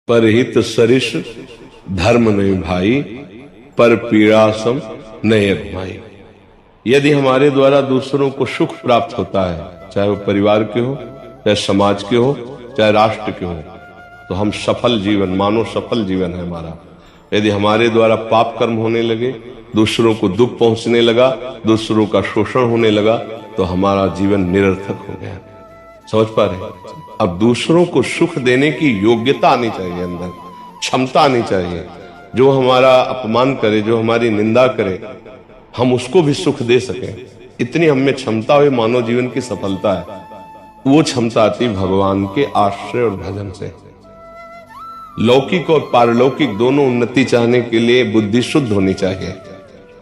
परहित सरिष धर्म नहीं भाई, पर पीड़ा सम नहीं अघमाई। यदि हमारे द्वारा दूसरों को सुख प्राप्त होता है, चाहे वो परिवार के हो, चाहे समाज के हो, चाहे राष्ट्र के हो, तो हम सफल जीवन मानो, सफल जीवन है हमारा। यदि हमारे द्वारा पाप कर्म होने लगे, दूसरों को दुख पहुंचने लगा, दूसरों का शोषण होने लगा, तो हमारा जीवन निरर्थक हो गया। समझ पा रहे? अब दूसरों को सुख देने की योग्यता आनी चाहिए, अंदर क्षमता आनी चाहिए। जो हमारा अपमान करे, जो हमारी निंदा करे, हम उसको भी सुख दे सकें, इतनी हम में क्षमता हुई मानव जीवन की सफलता है। वो क्षमता आती भगवान के आश्रय और भजन से। लौकिक और पारलौकिक दोनों उन्नति चाहने के लिए बुद्धि शुद्ध होनी चाहिए,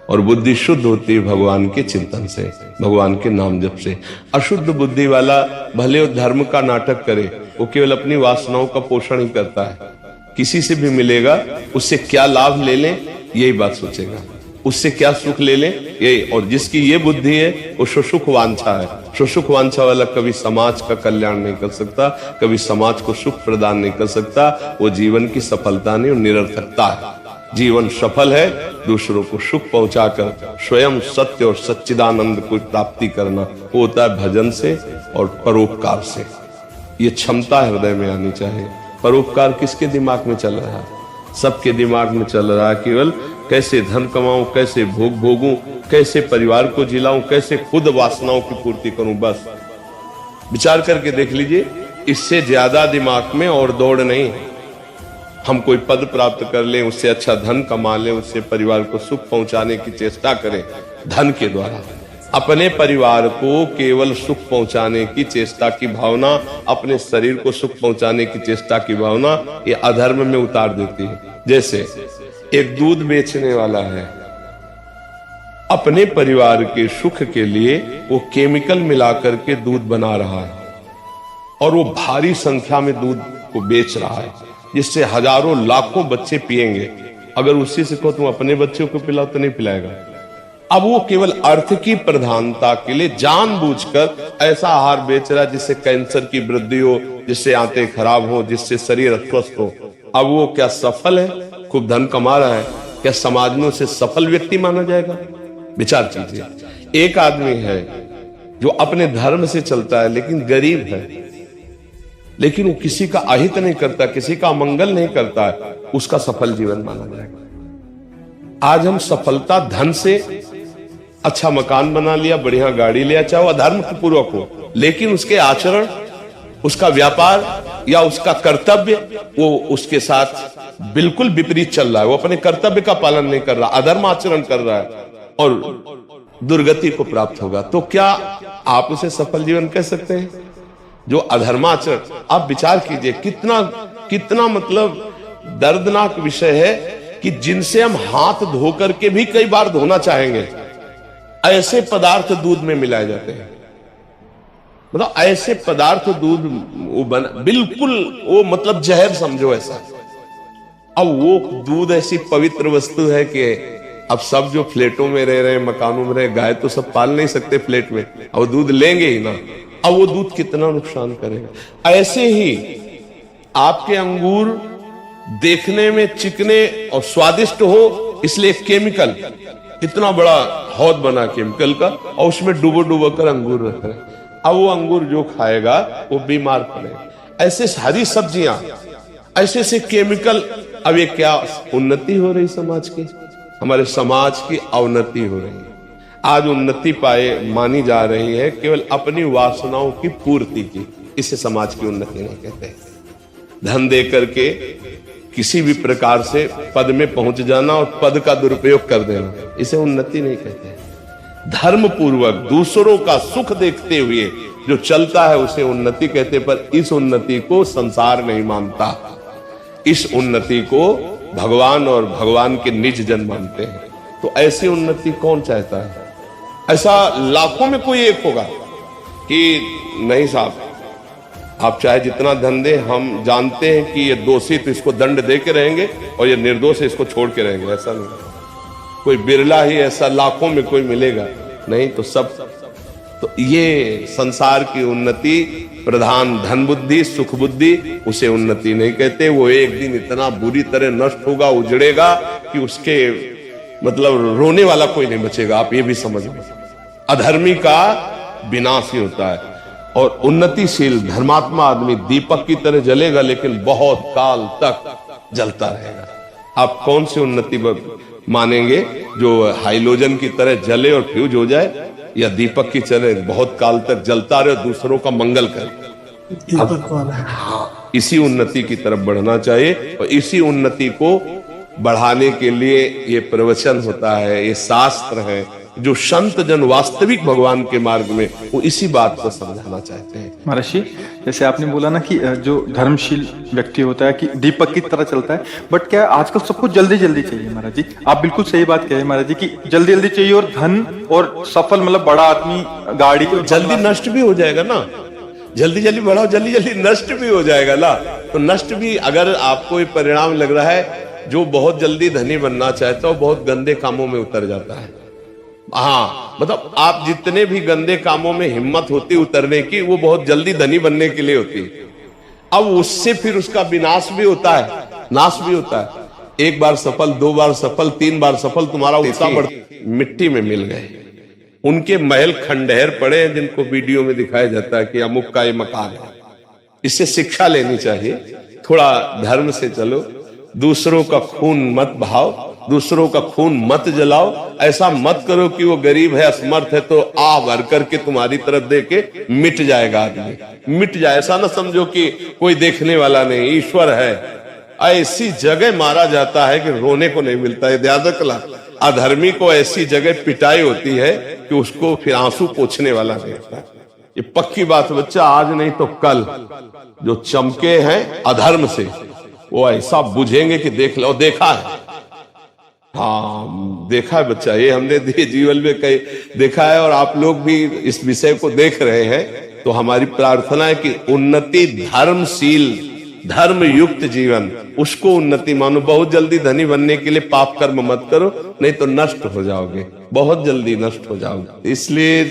और बुद्धि शुद्ध होती है भगवान के चिंतन से, भगवान के नाम जप से। अशुद्ध बुद्धि वाला भले वो धर्म का नाटक करे, वो केवल अपनी वासनाओं का पोषण ही करता है। किसी से भी मिलेगा, उससे क्या लाभ ले लें यही बात सोचेगा, उससे क्या सुख ले लें यही। और जिसकी ये बुद्धि है वो सुसुख वांछा है। सुसुख वांछा वाला कभी समाज का कल्याण नहीं कर सकता, कभी समाज को सुख प्रदान नहीं कर सकता। वो जीवन की सफलता नहीं, वो निरर्थकता है। जीवन सफल है दूसरों को सुख पहुंचाकर स्वयं सत्य और सच्चिदानंद को प्राप्ति करना। वो होता है भजन से और परोपकार से। ये क्षमता हृदय में आनी चाहिए। परोपकार किसके दिमाग में चल रहा है? सबके दिमाग में चल रहा है केवल कैसे धन कमाऊं, कैसे भोग भोगूं, कैसे परिवार को जिलाऊं, कैसे खुद वासनाओं की पूर्ति करूं। बस विचार करके देख लीजिए, इससे ज्यादा दिमाग में और दौड़ नहीं। हम कोई पद प्राप्त कर लें, उससे अच्छा धन कमा लें, उससे परिवार को सुख पहुंचाने की चेष्टा करें धन के द्वारा। अपने परिवार को केवल सुख पहुंचाने की चेष्टा की भावना, अपने शरीर को सुख पहुंचाने की चेष्टा की भावना, ये अधर्म में उतार देती है। जैसे एक दूध बेचने वाला है, अपने परिवार के सुख के लिए वो केमिकल मिलाकर के दूध बना रहा है, और वो भारी संख्या में दूध को बेच रहा है, जिससे हजारों लाखों बच्चे पिएंगे। अगर उसी से कहो तुम अपने बच्चों को पिलाओ तो नहीं पिलाएगा। अब वो केवल अर्थ की प्रधानता के लिए जानबूझकर ऐसा आहार बेच रहा है जिससे कैंसर की वृद्धि हो, जिससे आंतें खराब हो, जिससे शरीर अस्वस्थ हो। अब वो क्या सफल है? खूब धन कमा रहा है, क्या समाज में उसे सफल व्यक्ति माना जाएगा? विचार कीजिए। एक आदमी है जो अपने धर्म से चलता है लेकिन गरीब है, लेकिन वो किसी का अहित नहीं करता, किसी का मंगल नहीं करता है, उसका सफल जीवन माना जाएगा। आज हम सफलता धन से, अच्छा मकान बना लिया, बढ़िया गाड़ी लिया, चाहे वो अधर्म पूर्वक हो, लेकिन उसके आचरण, उसका व्यापार या उसका कर्तव्य वो उसके साथ बिल्कुल विपरीत चल रहा है। वो अपने कर्तव्य का पालन नहीं कर रहा, अधर्म आचरण कर रहा है और दुर्गति को प्राप्त होगा। तो क्या आप उसे सफल जीवन कह सकते हैं? जो अधर्माचरण, आप विचार कीजिए कितना कितना मतलब दर्दनाक विषय है कि जिनसे हम हाथ धो करके भी कई बार धोना चाहेंगे, ऐसे पदार्थ दूध में मिलाए जाते हैं। मतलब ऐसे पदार्थ दूध वो बिल्कुल वो मतलब जहर समझो ऐसा। अब वो दूध ऐसी पवित्र वस्तु है कि अब सब जो फ्लैटों में रह रहे हैं, मकानों में रहे, गाय तो सब पाल नहीं सकते फ्लैट में, अब वो दूध लेंगे ही ना। अब वो दूध कितना नुकसान करेगा। ऐसे ही आपके अंगूर देखने में चिकने और स्वादिष्ट हो, इसलिए केमिकल, इतना बड़ा हौद बना केमिकल का, और उसमें डूबो डूबो कर अंगूर रख रहे। अब वो अंगूर जो खाएगा वो बीमार पड़ेगा। ऐसे हरी सब्जियां, ऐसे से केमिकल। अब ये क्या उन्नति हो रही समाज की? हमारे समाज की अवनति हो रही है। आज उन्नति पाए मानी जा रही है केवल अपनी वासनाओं की पूर्ति की। इसे समाज की उन्नति नहीं कहते। धन दे करके किसी भी प्रकार से पद में पहुंच जाना और पद का दुरुपयोग कर देना, इसे उन्नति नहीं कहते। धर्म पूर्वक दूसरों का सुख देखते हुए जो चलता है उसे उन्नति कहते। पर इस उन्नति को संसार नहीं मानता, इस उन्नति को भगवान और भगवान के निज जन मानते हैं। तो ऐसी उन्नति कौन चाहता है? ऐसा लाखों में कोई एक होगा कि नहीं साहब, आप चाहे जितना धन दे, हम जानते हैं कि ये दोषी तो इसको दंड दे के रहेंगे और ये निर्दोष है इसको छोड़ के रहेंगे। ऐसा नहीं, कोई बिरला ही ऐसा लाखों में कोई मिलेगा नहीं। तो सब तो ये संसार की उन्नति, प्रधान धन बुद्धि सुख बुद्धि, उसे उन्नति नहीं कहते। वो एक दिन इतना बुरी तरह नष्ट होगा, उजड़ेगा कि उसके मतलब रोने वाला कोई नहीं बचेगा। आप ये भी समझ लो, अधर्मी का विनाश ही होता है। और उन्नतिशील धर्मात्मा आदमी दीपक की तरह जलेगा, लेकिन बहुत काल तक जलता रहेगा। आप कौन सी उन्नति मानेंगे, जो हाइलोजन की तरह जले और फ्यूज हो जाए, या दीपक की तरह बहुत काल तक जलता रहे और दूसरों का मंगल करे? दीपक वाला। हाँ, इसी उन्नति की तरफ बढ़ना चाहिए। और इसी उन्नति को बढ़ाने के लिए ये प्रवचन होता है, ये शास्त्र है, जो संत जन वास्तविक भगवान के मार्ग में, वो इसी बात को समझाना चाहते हैं। महाराज जी, जैसे आपने बोला ना कि जो धर्मशील व्यक्ति होता है कि दीपक की तरह चलता है, बट क्या आजकल सबको जल्दी जल्दी चाहिए महाराज जी? आप बिल्कुल सही बात कहे महाराज जी कि जल्दी जल्दी चाहिए, और धन और सफल मतलब बड़ा आदमी, गाड़ी को जल्दी नष्ट भी हो जाएगा ना, जल्दी जल्दी बढ़ाओ, जल्दी जल्दी नष्ट भी हो जाएगा ना। तो नष्ट भी, अगर आपको ये परिणाम लग रहा है, जो बहुत जल्दी धनी बनना चाहता है वो बहुत गंदे कामों में उतर जाता है। हाँ, मतलब आप जितने भी गंदे कामों में हिम्मत होती उतरने की, वो बहुत जल्दी धनी बनने के लिए होती है। अब उससे फिर उसका विनाश भी होता है, नाश भी होता है। एक बार सफल, दो बार सफल, तीन बार सफल, तुम्हारा उत्साह बढ़, मिट्टी में मिल गए। उनके महल खंडहर पड़े हैं, जिनको वीडियो में दिखाया जाता है कि अमुक का ये मकान है। इससे शिक्षा लेनी चाहिए, थोड़ा धर्म से चलो, दूसरों का खून मत बहाओ, दूसरों का खून मत जलाओ। ऐसा मत करो कि वो गरीब है, असमर्थ है, तो आ भर करके तुम्हारी तरफ देके मिट जाएगा आदमी, मिट जाए। ऐसा ना समझो कि कोई देखने वाला नहीं, ईश्वर है। ऐसी जगह मारा जाता है कि रोने को नहीं मिलता है। ध्यान रखना, अधर्मी को ऐसी जगह पिटाई होती है कि उसको फिर आंसू पोंछने वाला नहीं होता। ये पक्की बात बच्चा, आज नहीं तो कल जो चमके हैं अधर्म से, वो ऐसा बुझेंगे कि देख लो। देखा है, हाँ देखा है बच्चा, ये हमने जीवन में कई देखा है, और आप लोग भी इस विषय को देख रहे हैं। तो हमारी प्रार्थना है कि उन्नति, धर्मशील, धर्म युक्त जीवन, उसको उन्नति मानो। बहुत जल्दी धनी बनने के लिए पाप कर्म मत करो, नहीं तो नष्ट हो जाओगे, बहुत जल्दी नष्ट हो जाओगे। इसलिए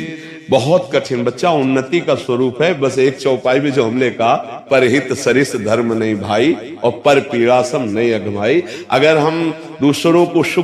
बहुत कठिन बच्चा, उन्नति का स्वरूप है बस एक चौपाई में जो हमने कहा, परहित सरिस धर्म नहीं भाई, और पर पीड़ा सम नहीं अगमाई। अगर हम दूसरों को सुख